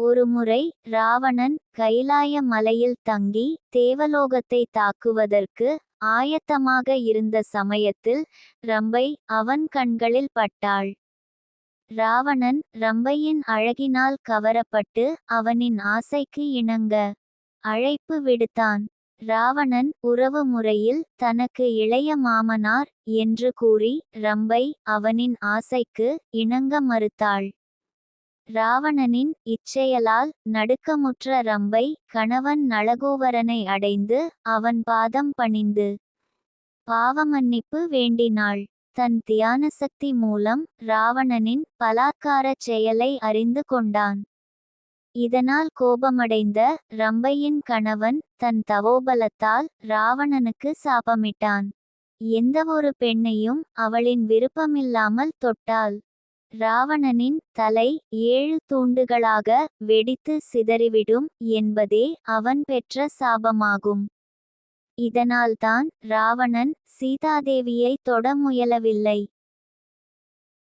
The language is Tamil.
ஒருமுறை ராவணன் கைலாய மலையில் தங்கி தேவலோகத்தை தாக்குவதற்கு ஆயத்தமாக இருந்த சமயத்தில் ரம்பை அவன் கண்களில் பட்டாள். ராவணன் ரம்பையின் அழகினால் கவரப்பட்டு அவனின் ஆசைக்கு இணங்க அழைப்பு விடுத்தான். ராவணன் உறவு முறையில் தனக்கு இளைய மாமனார் என்று கூறி ரம்பை அவனின் ஆசைக்கு இணங்க மறுத்தாள். ராவணனின் இச்செயலால் நடுக்கமுற்ற ரம்பை கணவன் நளகோவரனை அடைந்து அவன் பாதம் பணிந்து பாவமன்னிப்பு வேண்டினாள். தன் தியான சக்தி மூலம் ராவணனின் பலாத்காரச் செயலை அறிந்து கொண்டான். இதனால் கோபமடைந்த ரம்பையின் கணவன் தன் தவோபலத்தால் ராவணனுக்கு சாபமிட்டான். எந்தவொரு பெண்ணையும் அவளின் விருப்பமில்லாமல் தொட்டால் ராவணனின் தலை 7 துண்டுகளாக வெடித்து சிதறிவிடும் என்பதே அவன் பெற்ற சாபமாகும். இதனால்தான் ராவணன் சீதாதேவியை தொட முயலவில்லை.